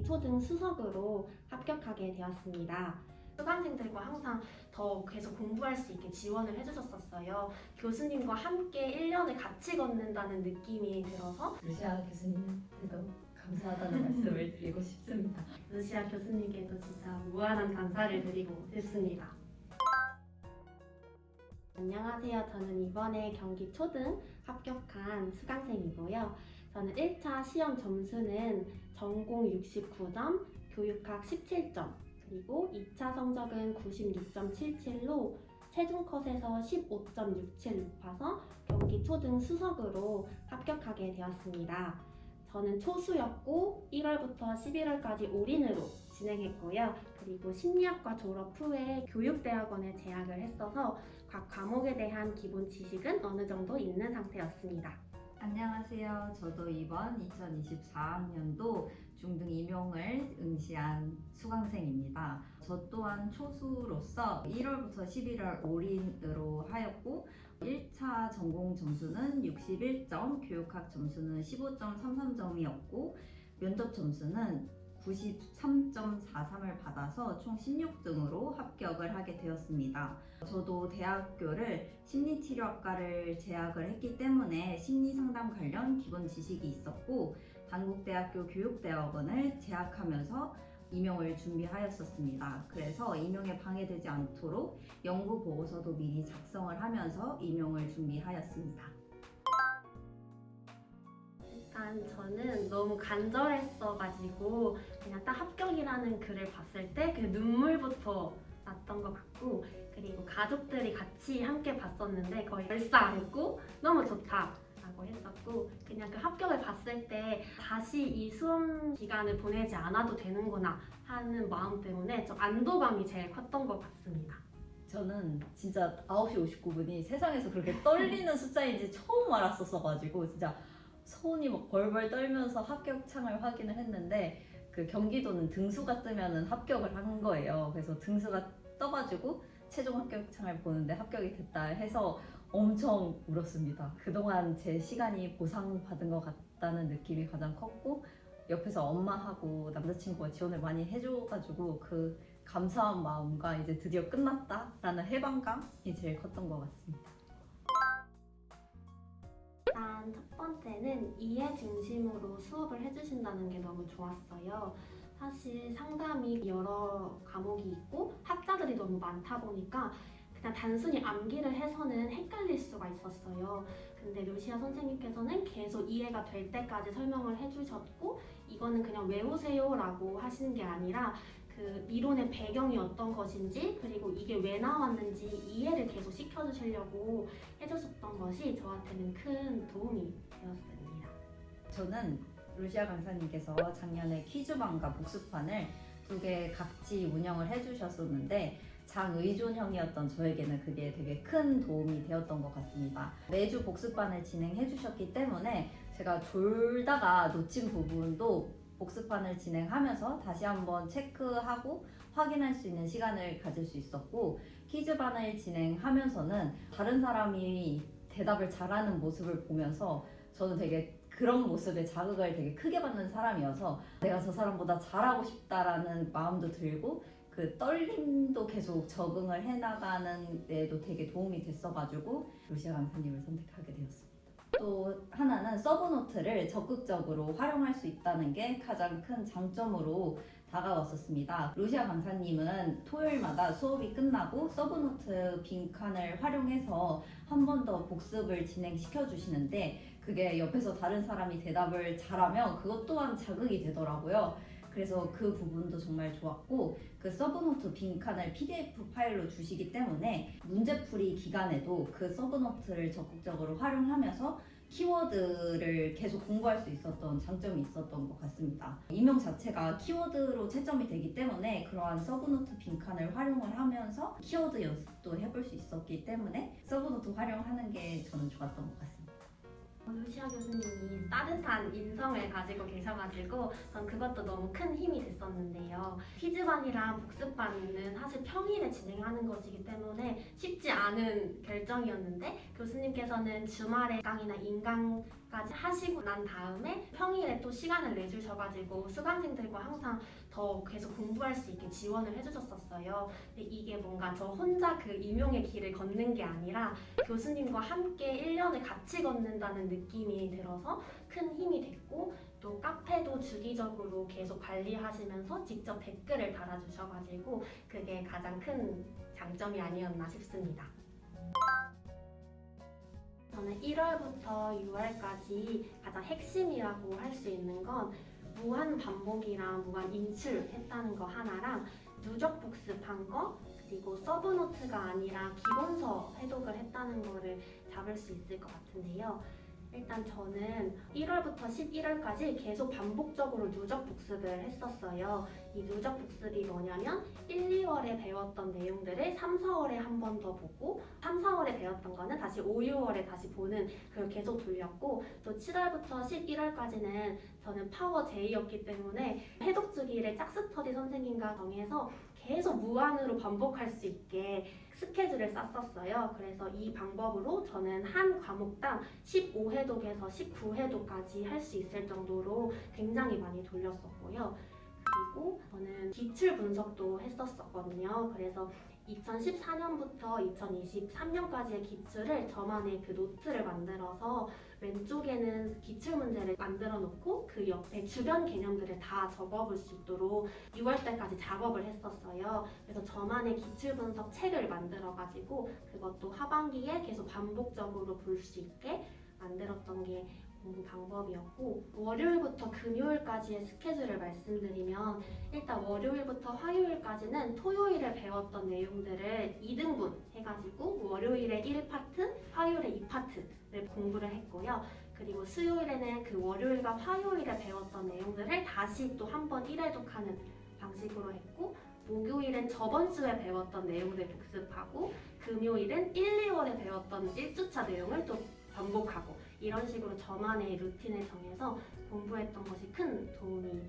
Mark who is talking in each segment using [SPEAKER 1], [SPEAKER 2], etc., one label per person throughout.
[SPEAKER 1] 경기 초등 수석으로 합격하게 되었습니다. 수강생들과 항상 더 계속 공부할 수 있게 지원을 해주셨었어요. 교수님과 함께 1년을 같이 걷는다는 느낌이 들어서
[SPEAKER 2] 루시아 교수님한테도 감사하다는 말씀을 드리고 싶습니다.
[SPEAKER 1] 루시아 교수님께도 진짜 무한한 감사를 드리고 싶습니다. 안녕하세요. 저는 이번에 경기 초등 합격한 수강생이고요. 저는 1차 시험 점수는 전공 69점, 교육학 17점, 그리고 2차 성적은 96.77로 최종 컷에서 15.67 높아서 경기 초등 수석으로 합격하게 되었습니다. 저는 초수였고 1월부터 11월까지 올인으로 진행했고요. 그리고 심리학과 졸업 후에 교육대학원에 재학을 했어서 각 과목에 대한 기본 지식은 어느 정도 있는 상태였습니다.
[SPEAKER 2] 안녕하세요. 저도 이번 2024학년도 중등 임용을 응시한 수강생입니다. 저 또한 초수로서 1월부터 11월 올인으로 하였고 1차 전공 점수는 61점, 교육학 점수는 15.33점이었고 면접 점수는 93.43을 받아서 총 16등으로 합격을 하게 되었습니다. 저도 대학교를 심리치료학과를 재학을 했기 때문에 심리상담 관련 기본 지식이 있었고 단국대학교 교육대학원을 재학하면서 임용을 준비하였었습니다. 그래서 임용에 방해되지 않도록 연구 보고서도 미리 작성을 하면서 임용을 준비하였습니다.
[SPEAKER 1] 일단 저는 너무 간절했어가지고 그냥 딱 합격이라는 글을 봤을 때 그 눈물부터 났던 것 같고, 그리고 가족들이 같이 함께 봤었는데 거의 열사 안고 너무 좋다라고 했었고, 그냥 그 합격을 봤을 때 다시 이 수험 기간을 보내지 않아도 되는구나 하는 마음 때문에 좀 안도감이 제일 컸던 것 같습니다.
[SPEAKER 2] 저는 진짜 9시 59분이 세상에서 그렇게 떨리는 숫자인지 처음 알았었어가지고 진짜 손이 막 벌벌 떨면서 합격창을 확인을 했는데 그 경기도는 등수가 뜨면은 합격을 한 거예요. 그래서 등수가 떠가지고 최종 합격창을 보는데 합격이 됐다 해서 엄청 울었습니다. 그동안 제 시간이 보상받은 것 같다는 느낌이 가장 컸고 옆에서 엄마하고 남자친구가 지원을 많이 해줘가지고 그 감사한 마음과 이제 드디어 끝났다라는 해방감이 제일 컸던 것 같습니다.
[SPEAKER 1] 일단 첫 번째는 이해 중심으로 수업을 해주신다는 게 너무 좋았어요. 사실 상담이 여러 과목이 있고 학자들이 너무 많다 보니까 그냥 단순히 암기를 해서는 헷갈릴 수가 있었어요. 근데 루시아 선생님께서는 계속 이해가 될 때까지 설명을 해주셨고, 이거는 그냥 외우세요 라고 하시는 게 아니라 그 이론의 배경이 어떤 것인지, 그리고 이게 왜 나왔는지 이해를 계속 시켜주시려고 해주셨던 것이 저한테는 큰 도움이 되었습니다.
[SPEAKER 2] 저는 루시아 강사님께서 작년에 퀴즈방과 복습판을 2개 각지 운영을 해주셨었는데 장의존형이었던 저에게는 그게 되게 큰 도움이 되었던 것 같습니다. 매주 복습반을 진행해 주셨기 때문에 제가 졸다가 놓친 부분도 복습반을 진행하면서 다시 한번 체크하고 확인할 수 있는 시간을 가질 수 있었고, 퀴즈반을 진행하면서는 다른 사람이 대답을 잘하는 모습을 보면서 저는 되게 그런 모습에 자극을 되게 크게 받는 사람이어서 내가 저 사람보다 잘하고 싶다라는 마음도 들고 그 떨림도 계속 적응을 해나가는 데도 되게 도움이 됐어가지고 루시아 강사님을 선택하게 되었습니다. 또 하나는 서브노트를 적극적으로 활용할 수 있다는 게 가장 큰 장점으로 다가왔었습니다. 루시아 강사님은 토요일마다 수업이 끝나고 서브노트 빈칸을 활용해서 한 번 더 복습을 진행시켜 주시는데 그게 옆에서 다른 사람이 대답을 잘하면 그것 또한 자극이 되더라고요. 그래서 그 부분도 정말 좋았고, 그 서브노트 빈칸을 PDF 파일로 주시기 때문에 문제풀이 기간에도 그 서브노트를 적극적으로 활용하면서 키워드를 계속 공부할 수 있었던 장점이 있었던 것 같습니다. 임용 자체가 키워드로 채점이 되기 때문에 그러한 서브노트 빈칸을 활용을 하면서 키워드 연습도 해볼 수 있었기 때문에 서브노트 활용하는 게 저는 좋았던 것 같습니다.
[SPEAKER 1] 루시아 교수님이 따뜻한 인성을 가지고 계셔가지고 전 그것도 너무 큰 힘이 됐었는데요. 퀴즈반이랑 복습반은 사실 평일에 진행하는 것이기 때문에 쉽지 않은 결정이었는데, 교수님께서는 주말에 강의나 인강 과목까지 하시고 난 다음에 평일에 또 시간을 내주셔가지고 수강생들과 항상 더 계속 공부할 수 있게 지원을 해주셨었어요. 근데 이게 뭔가 저 혼자 그 임용의 길을 걷는 게 아니라 교수님과 함께 1년을 같이 걷는다는 느낌이 들어서 큰 힘이 됐고, 또 카페도 주기적으로 계속 관리하시면서 직접 댓글을 달아주셔가지고 그게 가장 큰 장점이 아니었나 싶습니다. 저는 1월부터 6월까지 가장 핵심이라고 할 수 있는 건 무한 반복이랑 무한 인출했다는 거 하나랑 누적 복습한 거, 그리고 서브노트가 아니라 기본서 해독을 했다는 거를 잡을 수 있을 것 같은데요. 일단 저는 1월부터 11월까지 계속 반복적으로 누적 복습을 했었어요. 이 누적 복습이 뭐냐면 1, 2월에 배웠던 내용들을 3, 4월에 한 번 더 보고 3, 4월에 배웠던 거는 다시 5, 6월에 다시 보는 그걸 계속 돌렸고, 또 7월부터 11월까지는 저는 파워 J였기 때문에 해독 주기를 짝스터디 선생님과 정해서 계속 무한으로 반복할 수 있게 스케줄을 짰었어요. 그래서 이 방법으로 저는 한 과목당 15회독에서 19회독까지 할 수 있을 정도로 굉장히 많이 돌렸었고요. 그리고 저는 기출 분석도 했었거든요. 그래서 2014년부터 2023년까지의 기출을 저만의 그 노트를 만들어서 왼쪽에는 기출 문제를 만들어 놓고 그 옆에 주변 개념들을 다 적어볼 수 있도록 6월 달까지 작업을 했었어요. 그래서 저만의 기출 분석 책을 만들어 가지고 그것도 하반기에 계속 반복적으로 볼 수 있게 만들었던 게 공부 방법이었고, 월요일부터 금요일까지의 스케줄을 말씀드리면 일단 월요일부터 화요일까지는 토요일에 배웠던 내용들을 2등분 해가지고 월요일에 1파트, 화요일에 2파트를 공부를 했고요. 그리고 수요일에는 그 월요일과 화요일에 배웠던 내용들을 다시 또 한 번 1회독하는 방식으로 했고, 목요일은 저번 주에 배웠던 내용들 복습하고, 금요일은 1, 2월에 배웠던 1주차 내용을 또 반복하고, 이런 식으로 저만의 루틴을 정해서 공부했던 것이 큰 도움이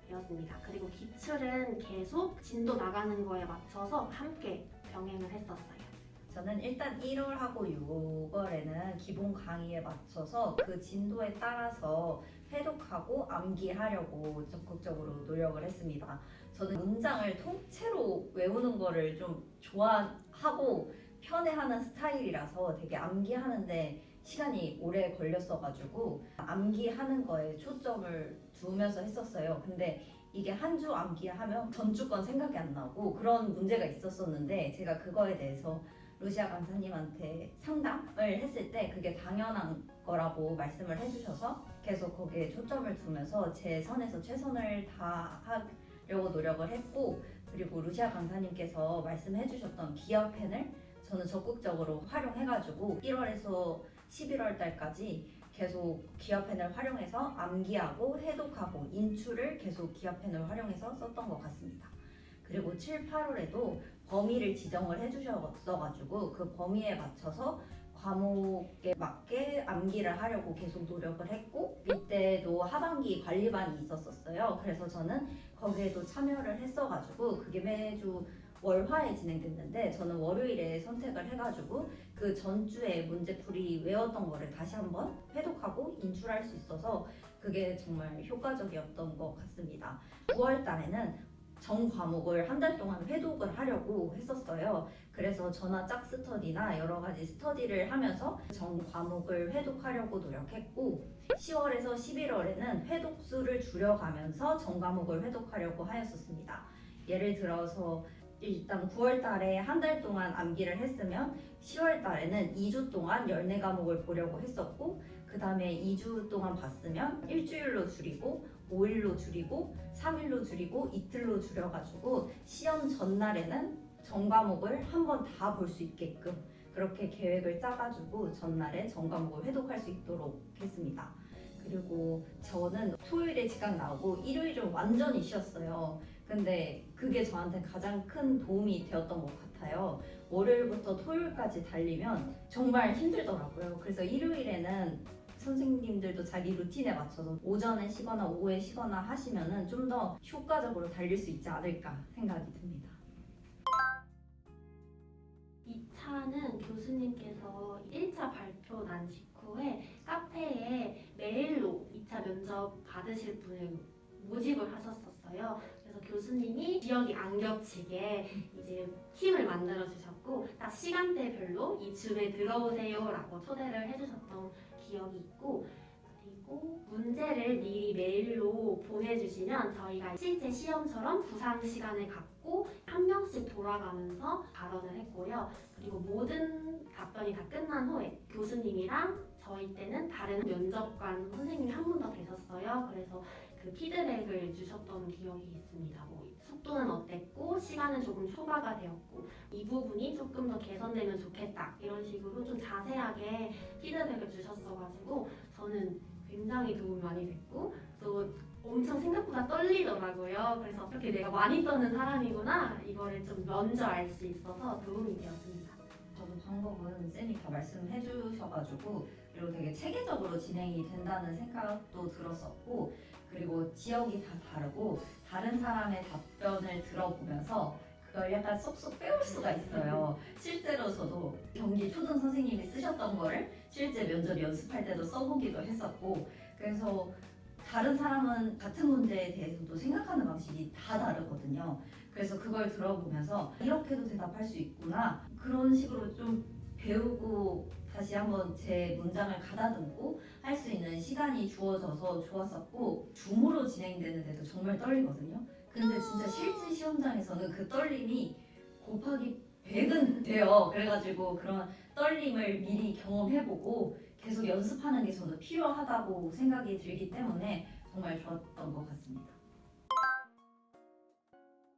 [SPEAKER 1] 되었습니다. 그리고 기출은 계속 진도 나가는 거에 맞춰서 함께 병행을 했었어요.
[SPEAKER 2] 저는 일단 1월하고 6월에는 기본 강의에 맞춰서 그 진도에 따라서 회독하고 암기하려고 적극적으로 노력을 했습니다. 저는 문장을 통째로 외우는 거를 좀 좋아하고 편해하는 스타일이라서 되게 암기하는데 시간이 오래 걸렸어가지고 암기하는 거에 초점을 두면서 했었어요. 근데 이게 한 주 암기하면 전주 건 생각이 안 나고 그런 문제가 있었었는데, 제가 그거에 대해서 루시아 강사님한테 상담을 했을 때 그게 당연한 거라고 말씀을 해주셔서 계속 거기에 초점을 두면서 제 선에서 최선을 다하려고 노력을 했고, 그리고 루시아 강사님께서 말씀해주셨던 기업펜을 저는 적극적으로 활용해가지고 1월에서 11월 달까지 계속 기업펜을 활용해서 암기하고 해독하고 인출을 계속 기업펜을 활용해서 썼던 것 같습니다. 그리고 7, 8월에도 범위를 지정을 해주셨어가지고 그 범위에 맞춰서 과목에 맞게 암기를 하려고 계속 노력을 했고, 이때도 하반기 관리반이 있었어요. 그래서 저는 거기에도 참여를 했어가지고 그게 매주 월화에 진행됐는데, 저는 월요일에 선택을 해가지고 그 전주에 문제풀이 외웠던 거를 다시 한번 회독하고 인출할 수 있어서 그게 정말 효과적이었던 것 같습니다. 9월 달에는 전 과목을 한 달 동안 회독을 하려고 했었어요. 그래서 전화 짝스터디나 여러 가지 스터디를 하면서 전 과목을 회독하려고 노력했고, 10월에서 11월에는 회독수를 줄여가면서 전 과목을 회독하려고 하였었습니다. 예를 들어서 일단 9월 달에 한 달 동안 암기를 했으면 10월 달에는 2주 동안 14과목을 보려고 했었고, 그 다음에 2주 동안 봤으면 일주일로 줄이고 5일로 줄이고 3일로 줄이고 이틀로 줄여가지고 시험 전날에는 전 과목을 한 번 다 볼 수 있게끔 그렇게 계획을 짜가지고 전날에 전 과목을 회독할 수 있도록 했습니다. 그리고 저는 토요일에 지각 나오고 일요일은 완전히 쉬었어요. 근데 그게 저한테 가장 큰 도움이 되었던 것 같아요. 월요일부터 토요일까지 달리면 정말 힘들더라고요. 그래서 일요일에는 선생님들도 자기 루틴에 맞춰서 오전에 쉬거나 오후에 쉬거나 하시면은 좀 더 효과적으로 달릴 수 있지 않을까 생각이 듭니다.
[SPEAKER 1] 2차는 교수님께서 1차 발표 난 직후에 카페에 메일로 2차 면접 받으실 분을 모집을 하셨었어요. 그래서 교수님이 지역이 안 겹치게 이제 팀을 만들어 주셨고 딱 시간대별로 이 줌에 들어오세요라고 초대를 해주셨던 기억이 있고, 그리고 문제를 미리 메일로 보내주시면 저희가 실제 시험처럼 부상 시간을 갖고 한 명씩 돌아가면서 발언을 했고요. 그리고 모든 답변이 다 끝난 후에 교수님이랑 저희 때는 다른 면접관 선생님이 한 분 더 계셨어요. 그래서 그 피드백을 주셨던 기억이 있습니다. 뭐 속도는 어땠고 시간은 조금 초과가 되었고 이 부분이 조금 더 개선되면 좋겠다 이런 식으로 좀 자세하게 피드백을 주셨어가지고 저는 굉장히 도움이 많이 됐고 또 엄청 생각보다 떨리더라고요. 그래서 이렇게 내가 많이 떠는 사람이구나 이거를 좀 먼저 알 수 있어서 도움이 되었습니다.
[SPEAKER 2] 저도 방법은 쌤이 다 말씀해 주셔가지고 그리고 되게 체계적으로 진행이 된다는 생각도 들었었고, 그리고 지역이 다 다르고 다른 사람의 답변을 들어보면서 그걸 약간 쏙쏙 빼올 수가 있어요. 실제로 저도 경기 초등 선생님이 쓰셨던 거를 실제 면접 연습할 때도 써보기도 했었고, 그래서 다른 사람은 같은 문제에 대해서도 생각하는 방식이 다 다르거든요. 그래서 그걸 들어보면서 이렇게도 대답할 수 있구나, 그런 식으로 좀 배우고 다시 한번 제 문장을 가다듬고 할 수 있는 시간이 주어져서 좋았었고, 줌으로 진행되는데도 정말 떨리거든요. 근데 진짜 실제 시험장에서는 그 떨림이 곱하기 100은 돼요. 그래가지고 그런 떨림을 미리 경험해보고 계속 연습하는 게 저는 필요하다고 생각이 들기 때문에 정말 좋았던 것 같습니다.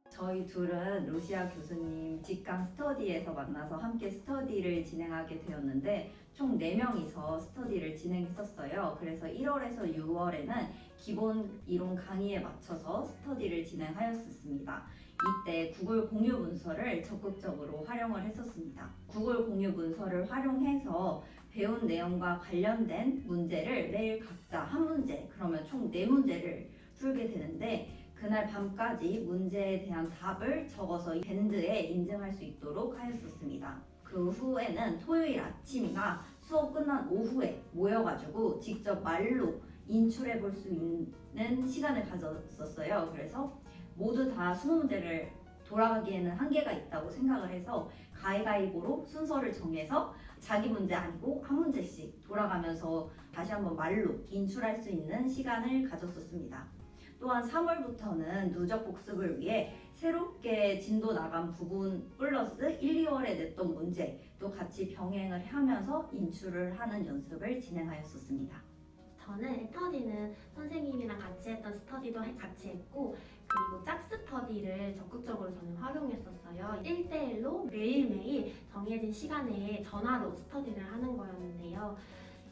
[SPEAKER 2] 저희 둘은 로시아 교수님 직강 스터디에서 만나서 함께 스터디를 진행하게 되었는데 총 4명이서 스터디를 진행했었어요. 그래서 1월에서 6월에는 기본 이론 강의에 맞춰서 스터디를 진행하였습니다. 이때 구글 공유 문서를 적극적으로 활용을 했었습니다. 구글 공유 문서를 활용해서 배운 내용과 관련된 문제를 매일 각자 한 문제, 그러면 총 4문제를 풀게 되는데 그날 밤까지 문제에 대한 답을 적어서 밴드에 인증할 수 있도록 하였었습니다. 그 후에는 토요일 아침이나 수업 끝난 오후에 모여가지고 직접 말로 인출해 볼 수 있는 시간을 가졌었어요. 그래서 모두 다 20문제를 돌아가기에는 한계가 있다고 생각을 해서 가위가위보로 순서를 정해서 자기 문제 아니고 한 문제씩 돌아가면서 다시 한번 말로 인출할 수 있는 시간을 가졌었습니다. 또한 3월부터는 누적 복습을 위해 새롭게 진도 나간 부분 플러스 1, 2월에 냈던 문제 또 같이 병행을 하면서 인출을 하는 연습을 진행하였었습니다.
[SPEAKER 1] 저는 에터디는 선생님이랑 같이 했던 스터디도 같이 했고 그리고 짝스터디를 적극적으로 저는 활용했었어요. 1대1로 매일매일 정해진 시간에 전화로 스터디를 하는 거였는데요.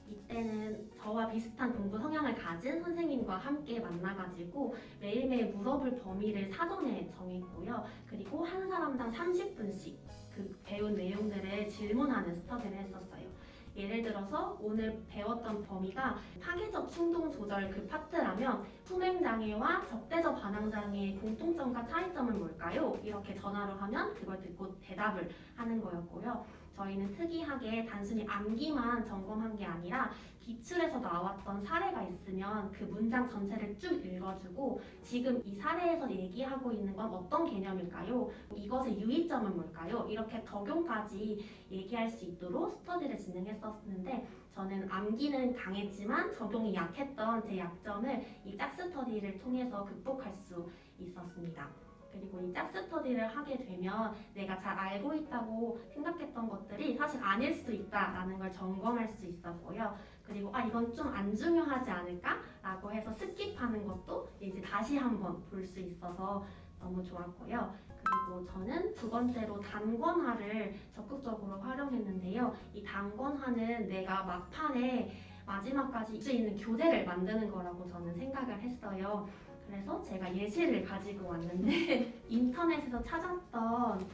[SPEAKER 1] 이때는 저와 비슷한 공부 성향을 가진 선생님과 함께 만나가지고 매일매일 물어볼 범위를 사전에 정했고요. 그리고 한 사람당 30분씩 그 배운 내용들을 질문하는 스터디를 했었어요. 예를 들어서 오늘 배웠던 범위가 파괴적 충동 조절 그 파트라면 수행 장애와 적대적 반항 장애의 공통점과 차이점은 뭘까요? 이렇게 전화로 하면 그걸 듣고 대답을 하는 거였고요. 저희는 특이하게 단순히 암기만 점검한 게 아니라 기출에서 나왔던 사례가 있으면 그 문장 전체를 쭉 읽어주고 지금 이 사례에서 얘기하고 있는 건 어떤 개념일까요? 이것의 유의점은 뭘까요? 이렇게 적용까지 얘기할 수 있도록 스터디를 진행했었는데 저는 암기는 강했지만 적용이 약했던 제 약점을 이 짝스터디를 통해서 극복할 수 있었습니다. 그리고 이 짝스터디를 하게 되면 내가 잘 알고 있다고 생각했던 것들이 사실 아닐 수도 있다라는 걸 점검할 수 있었고요. 그리고 이건 좀 안 중요하지 않을까라고 해서 스킵하는 것도 이제 다시 한번 볼 수 있어서 너무 좋았고요. 그리고 저는 두 번째로 단권화를 적극적으로 활용했는데요. 이 단권화는 내가 막판에 마지막까지 할 수 있는 교재를 만드는 거라고 저는 생각을 했어요. 그래서 제가 예시를 가지고 왔는데 인터넷에서 찾았던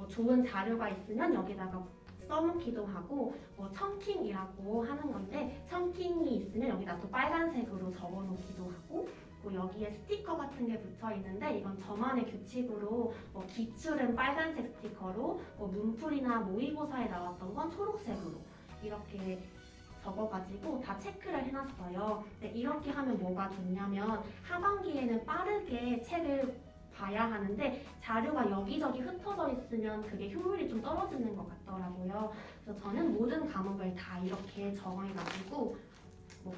[SPEAKER 1] 좋은 자료가 있으면 여기다가 써놓기도 하고 청킹이라고 하는 건데 청킹이 있으면 여기다 또 빨간색으로 적어놓기도 하고 그리고 여기에 스티커 같은 게 붙어 있는데 이건 저만의 규칙으로 기출은 빨간색 스티커로 문풀이나 모의고사에 나왔던 건 초록색으로 이렇게 적어가지고 다 체크를 해놨어요. 근데 이렇게 하면 뭐가 좋냐면 하반기에는 빠르게 책을 봐야 하는데 자료가 여기저기 흩어져 있으면 그게 효율이 좀 떨어지는 것 같더라고요. 그래서 저는 모든 과목을 다 이렇게 정해가지고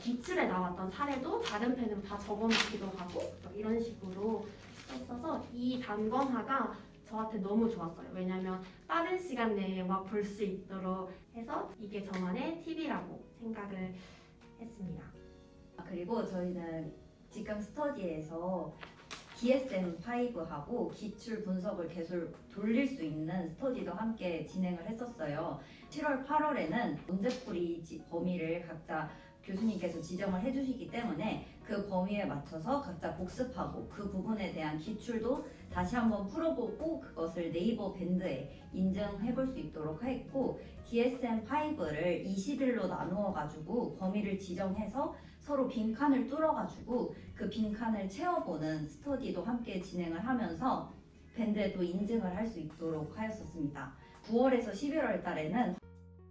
[SPEAKER 1] 기출에 나왔던 사례도 다른 펜으로 다 적어놓기도 하고 이런 식으로 했어서 이 단권화가 저한테 너무 좋았어요. 왜냐면 빠른 시간 내에 막 볼 수 있도록 해서 이게 저만의 팁이라고 생각을 했습니다.
[SPEAKER 2] 그리고 저희는 직강 스터디에서 DSM-5하고 기출 분석을 계속 돌릴 수 있는 스터디도 함께 진행을 했었어요. 7월, 8월에는 문제풀이 범위를 각자 교수님께서 지정을 해주시기 때문에 그 범위에 맞춰서 각자 복습하고 그 부분에 대한 기출도 다시 한번 풀어보고 그것을 네이버 밴드에 인증해 볼 수 있도록 했고, DSM-5를 20일로 나누어 가지고 범위를 지정해서 서로 빈칸을 뚫어가지고 그 빈칸을 채워보는 스터디도 함께 진행을 하면서 밴드에도 인증을 할 수 있도록 하였었습니다. 9월에서 11월 달에는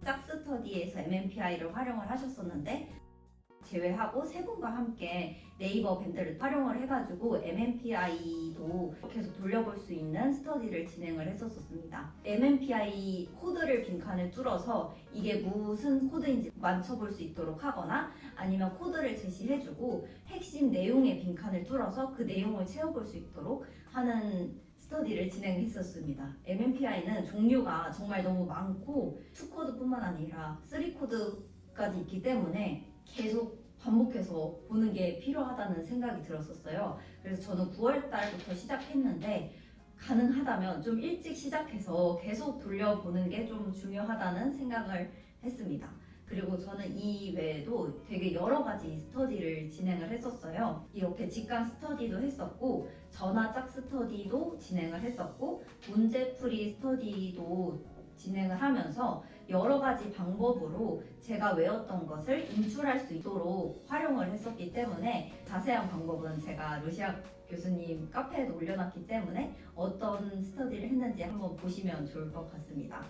[SPEAKER 2] 짝스터디에서 MMPI를 활용을 하셨었는데 제외하고 세 분과 함께 네이버 밴드를 활용을 해가지고 MMPI도 계속 돌려볼 수 있는 스터디를 진행을 했었습니다. MMPI 코드를 빈칸을 뚫어서 이게 무슨 코드인지 맞춰볼 수 있도록 하거나 아니면 코드를 제시해주고 핵심 내용의 빈칸을 뚫어서 그 내용을 채워볼 수 있도록 하는 스터디를 진행했었습니다. MMPI는 종류가 정말 너무 많고 2코드뿐만 아니라 3코드까지 있기 때문에 계속 반복해서 보는 게 필요하다는 생각이 들었었어요. 그래서 저는 9월 달부터 시작했는데 가능하다면 좀 일찍 시작해서 계속 돌려보는 게 좀 중요하다는 생각을 했습니다. 그리고 저는 이 외에도 되게 여러 가지 스터디를 진행을 했었어요. 이렇게 직강 스터디도 했었고 전화 짝 스터디도 진행을 했었고 문제풀이 스터디도 진행을 하면서 여러 가지 방법으로 제가 외웠던 것을 인출할 수 있도록 활용을 했었기 때문에 자세한 방법은 제가 루시아 교수님 카페에도 올려놨기 때문에 어떤 스터디를 했는지 한번 보시면 좋을 것 같습니다.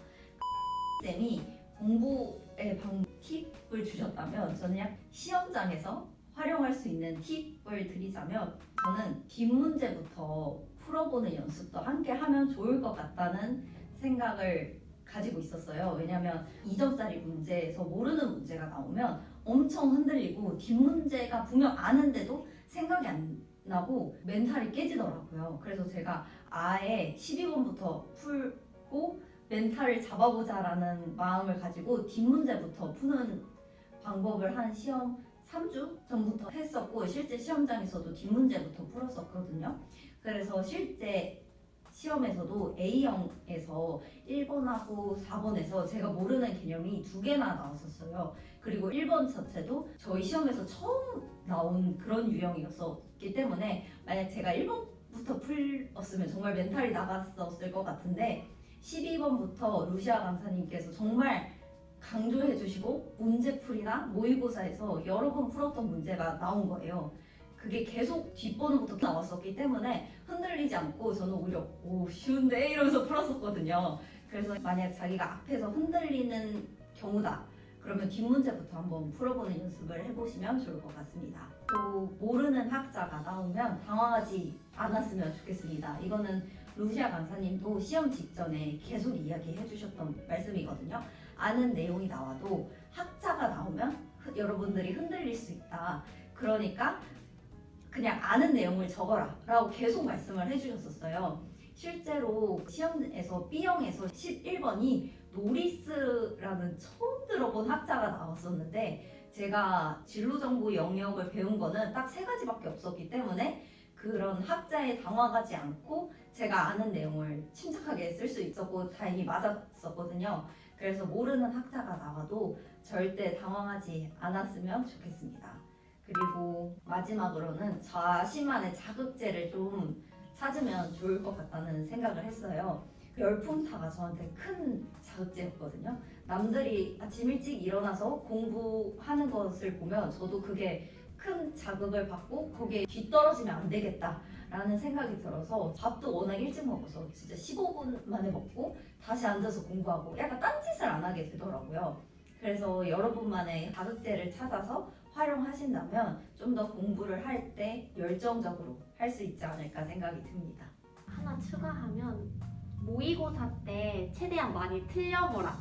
[SPEAKER 2] 쌤이 공부의 팁을 주셨다면 저는 시험장에서 활용할 수 있는 팁을 드리자면 저는 뒷문제부터 풀어보는 연습도 함께 하면 좋을 것 같다는 생각을 가지고 있었어요. 왜냐하면 2점짜리 문제에서 모르는 문제가 나오면 엄청 흔들리고 뒷문제가 분명 아는데도 생각이 안 나고 멘탈이 깨지더라고요. 그래서 제가 아예 12번부터 풀고 멘탈을 잡아보자라는 마음을 가지고 뒷문제부터 푸는 방법을 한 시험 3주 전부터 했었고 실제 시험장에서도 뒷문제부터 풀었었거든요. 그래서 실제 시험에서도 A형에서 1번하고 4번에서 제가 모르는 개념이 2개나 나왔었어요. 그리고 1번 자체도 저희 시험에서 처음 나온 그런 유형이었기 때문에 만약 제가 1번부터 풀었으면 정말 멘탈이 나갔었을 것 같은데 12번부터 루시아 강사님께서 정말 강조해 주시고 문제풀이나 모의고사에서 여러 번 풀었던 문제가 나온 거예요. 그게 계속 뒷번호부터 나왔었기 때문에 흔들리지 않고 저는 오히려 쉬운데 이러면서 풀었었거든요. 그래서 만약 자기가 앞에서 흔들리는 경우다 그러면 뒷문제부터 한번 풀어보는 연습을 해보시면 좋을 것 같습니다. 또 모르는 학자가 나오면 당황하지 않았으면 좋겠습니다. 이거는 루시아 강사님도 시험 직전에 계속 이야기해 주셨던 말씀이거든요. 아는 내용이 나와도 학자가 나오면 여러분들이 흔들릴 수 있다. 그러니까 그냥 아는 내용을 적어라 라고 계속 말씀을 해주셨었어요. 실제로 시험에서 B형에서 11번이 노리스라는 처음 들어본 학자가 나왔었는데 제가 진로정보 영역을 배운 거는 딱 3가지밖에 없었기 때문에 그런 학자에 당황하지 않고 제가 아는 내용을 침착하게 쓸 수 있었고 다행히 맞았었거든요. 그래서 모르는 학자가 나와도 절대 당황하지 않았으면 좋겠습니다. 그리고 마지막으로는 자신만의 자극제를 좀 찾으면 좋을 것 같다는 생각을 했어요. 열품타가 저한테 큰 자극제였거든요. 남들이 아침 일찍 일어나서 공부하는 것을 보면 저도 그게 큰 자극을 받고 거기에 뒤떨어지면 안 되겠다라는 생각이 들어서 밥도 워낙 일찍 먹어서 진짜 15분 만에 먹고 다시 앉아서 공부하고 약간 딴짓을 안 하게 되더라고요. 그래서 여러분만의 자극제를 찾아서 활용하신다면 좀 더 공부를 할 때 열정적으로 할 수 있지 않을까 생각이 듭니다.
[SPEAKER 1] 하나 추가하면 모의고사 때 최대한 많이 틀려보라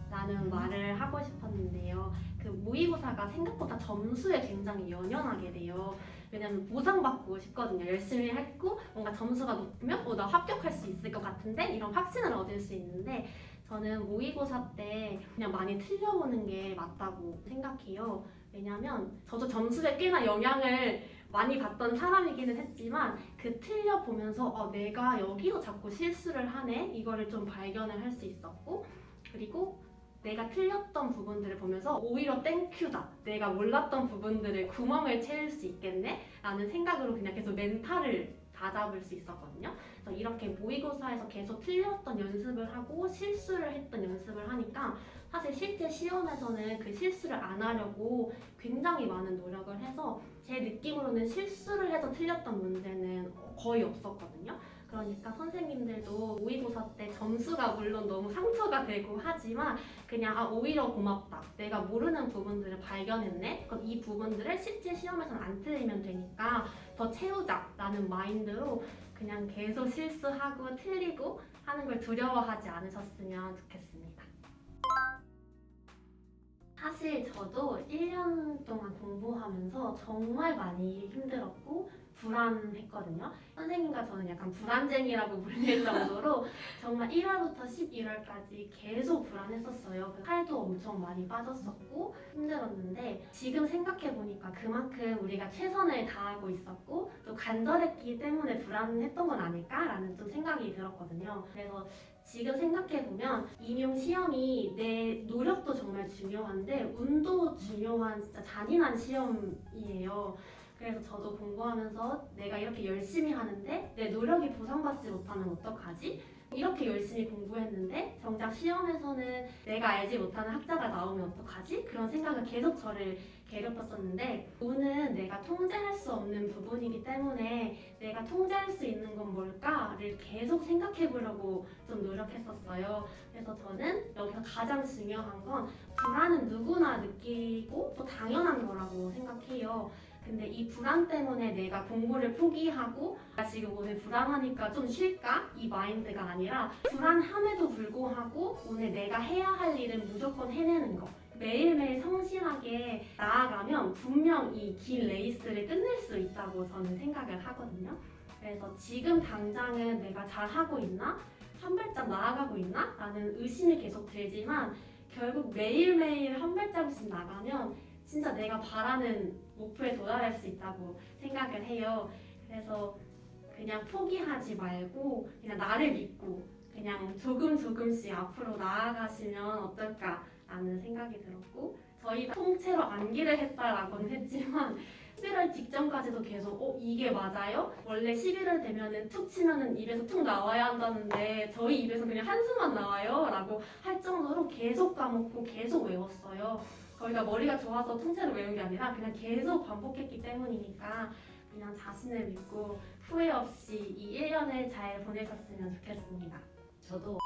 [SPEAKER 1] 라는 말을 하고 싶었는데요. 그 모의고사가 생각보다 점수에 굉장히 연연하게 돼요. 왜냐면 보상받고 싶거든요. 열심히 했고 뭔가 점수가 높으면 나 합격할 수 있을 것 같은데 이런 확신을 얻을 수 있는데 저는 모의고사 때 그냥 많이 틀려보는 게 맞다고 생각해요. 왜냐면 저도 점수에 꽤나 영향을 많이 받던 사람이기는 했지만 그 틀려보면서 내가 여기서 자꾸 실수를 하네 이거를 좀 발견을 할 수 있었고 그리고 내가 틀렸던 부분들을 보면서 오히려 땡큐다 내가 몰랐던 부분들을 구멍을 채울 수 있겠네 라는 생각으로 그냥 계속 멘탈을 다잡을 수 있었거든요. 그래서 이렇게 모의고사에서 계속 틀렸던 연습을 하고 실수를 했던 연습을 하니까 사실 실제 시험에서는 그 실수를 안 하려고 굉장히 많은 노력을 해서 제 느낌으로는 실수를 해서 틀렸던 문제는 거의 없었거든요. 그러니까 선생님들도 모의고사 때 점수가 물론 너무 상처가 되고 하지만 그냥 오히려 고맙다. 내가 모르는 부분들을 발견했네. 그럼 이 부분들을 실제 시험에서는 안 틀리면 되니까 더 채우자라는 마인드로 그냥 계속 실수하고 틀리고 하는 걸 두려워하지 않으셨으면 좋겠습니다. 사실 저도 1년 동안 공부하면서 정말 많이 힘들었고 불안했거든요. 선생님과 저는 약간 불안쟁이라고 불릴 정도로 정말 1월부터 11월까지 계속 불안했었어요. 살도 엄청 많이 빠졌었고 힘들었는데 지금 생각해보니까 그만큼 우리가 최선을 다하고 있었고 또 간절했기 때문에 불안했던 건 아닐까라는 좀 생각이 들었거든요. 그래서 지금 생각해보면 임용 시험이 내 노력도 정말 중요한데 운도 중요한 진짜 잔인한 시험이에요. 그래서 저도 공부하면서 내가 이렇게 열심히 하는데 내 노력이 보상받지 못하면 어떡하지? 이렇게 열심히 공부했는데 정작 시험에서는 내가 알지 못하는 학자가 나오면 어떡하지? 그런 생각을 계속 저를 괴롭혔었는데 운은 내가 통제할 수 없는 부분이기 때문에 내가 통제할 수 있는 건 뭘까를 계속 생각해 보려고 좀 노력했었어요. 그래서 저는 여기서 가장 중요한 건 불안은 누구나 느끼고 또 당연한 거라고 생각해요. 근데 이 불안 때문에 내가 공부를 포기하고 나 지금 오늘 불안하니까 좀 쉴까? 이 마인드가 아니라 불안함에도 불구하고 오늘 내가 해야 할 일은 무조건 해내는 거. 매일매일 성실하게 나아가면 분명 이 긴 레이스를 끝낼 수 있다고 저는 생각을 하거든요. 그래서 지금 당장은 내가 잘하고 있나? 한 발짝 나아가고 있나? 라는 의심이 계속 들지만 결국 매일매일 한 발짝씩 나가면 진짜 내가 바라는 목표에 도달할 수 있다고 생각을 해요. 그래서 그냥 포기하지 말고 그냥 나를 믿고 그냥 조금씩 앞으로 나아가시면 어떨까라는 생각이 들었고 저희가 통째로 암기를 했다라고는 했지만 11월 직전까지도 계속 이게 맞아요? 원래 11월 되면은 툭 치면은 입에서 툭 나와야 한다는데 저희 입에서 그냥 한숨만 나와요 라고 할 정도로 계속 까먹고 계속 외웠어요. 저희가 머리가 좋아서 통째로 외운 게 아니라 그냥 계속 반복했기 때문이니까 그냥 자신을 믿고 후회 없이 이 1년을 잘 보내셨으면 좋겠습니다.
[SPEAKER 2] 저도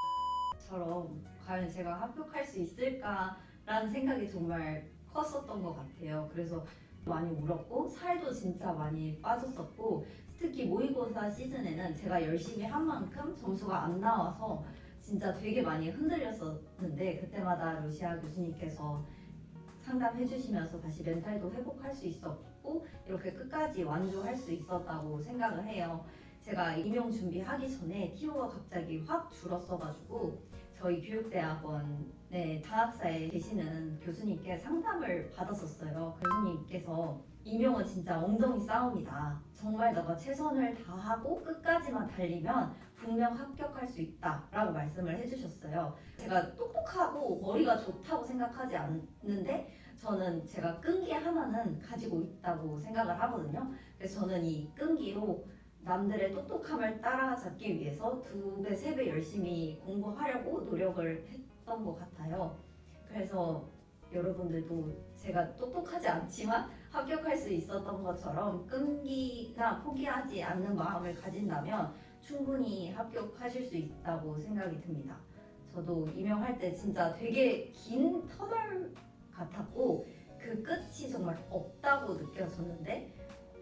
[SPEAKER 2] 처럼 과연 제가 합격할 수 있을까라는 생각이 정말 컸었던 것 같아요. 그래서 많이 울었고 살도 진짜 많이 빠졌었고 특히 모의고사 시즌에는 제가 열심히 한 만큼 점수가 안 나와서 진짜 되게 많이 흔들렸었는데 그때마다 루시아 교수님께서 상담해 주시면서 다시 멘탈도 회복할 수 있었고 이렇게 끝까지 완주할 수 있었다고 생각을 해요. 제가 임용 준비하기 전에 티오가 갑자기 확 줄었어가지고 저희 교육대학원의 장학사에 계시는 교수님께 상담을 받았었어요. 교수님께서 임용은 진짜 엉덩이 싸움이다. 정말 너가 최선을 다하고 끝까지만 달리면 분명 합격할 수 있다라고 말씀을 해주셨어요. 제가 똑똑하고 머리가 좋다고 생각하지 않는데 저는 제가 끈기 하나는 가지고 있다고 생각을 하거든요. 그래서 저는 이 끈기로 남들의 똑똑함을 따라잡기 위해서 2배, 3배 열심히 공부하려고 노력을 했던 것 같아요. 그래서 여러분들도 제가 똑똑하지 않지만 합격할 수 있었던 것처럼 끈기나 포기하지 않는 마음을 가진다면 충분히 합격하실 수 있다고 생각이 듭니다. 저도 임용할 때 진짜 되게 긴 터널 같았고 그 끝이 정말 없다고 느껴졌는데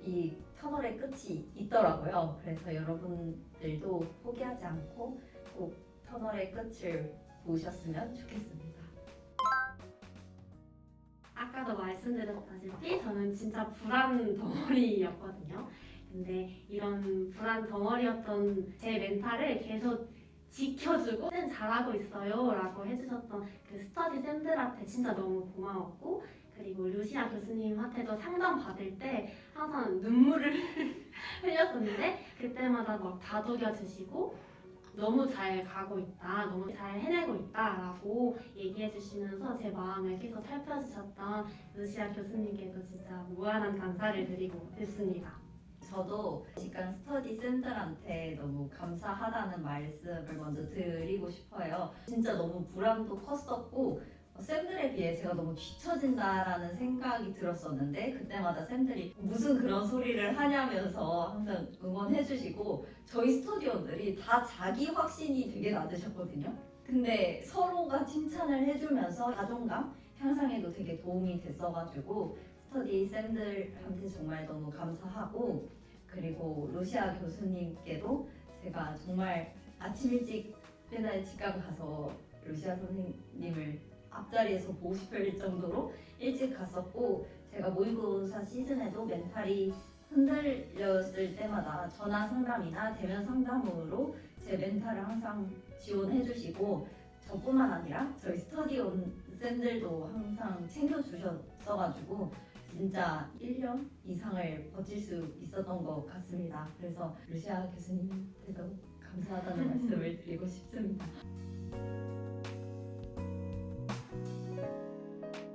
[SPEAKER 2] 이 터널의 끝이 있더라고요. 그래서 여러분들도 포기하지 않고 꼭 터널의 끝을 보셨으면 좋겠습니다.
[SPEAKER 1] 아까도 말씀드렸다시피 저는 진짜 불안 덩어리였거든요. 근데 이런 불안 덩어리였던 제 멘탈을 계속 지켜주고 쌤 잘하고 있어요 라고 해주셨던 그 스터디 쌤들한테 진짜 너무 고마웠고, 그리고 루시아 교수님한테도 상담 받을 때 항상 눈물을 흘렸었는데 그때마다 막 다독여 주시고 너무 잘 가고 있다, 너무 잘 해내고 있다라고 얘기해 주시면서 제 마음을 계속 살펴주셨던 루시아 교수님께도 진짜 무한한 감사를 드리고 싶습니다.
[SPEAKER 2] 저도 직관 스터디 쌤들한테 너무 감사하다는 말씀을 먼저 드리고 싶어요. 진짜 너무 불안도 컸었고 쌤들에 비해 제가 너무 뒤처진다라는 생각이 들었었는데 그때마다 쌤들이 무슨 그런 소리를 하냐면서 항상 응원해주시고 저희 스터디원들이 다 자기 확신이 되게 낮으셨거든요. 근데 서로가 칭찬을 해주면서 자존감 향상에도 되게 도움이 됐어가지고 스터디 쌤들한테 정말 너무 감사하고, 그리고 루시아 교수님께도 제가 정말 아침 일찍 맨날 직관 가서 루시아 선생님을 앞자리에서 보고 싶을 정도로 일찍 갔었고, 제가 모의고사 시즌에도 멘탈이 흔들렸을 때마다 전화 상담이나 대면 상담으로 제 멘탈을 항상 지원해 주시고 저뿐만 아니라 저희 스터디온 쌤들도 항상 챙겨주셨어가지고 진짜 1년 이상을 버틸 수 있었던 것 같습니다. 그래서 루시아 교수님한테도 감사하다는 말씀을 드리고 싶습니다.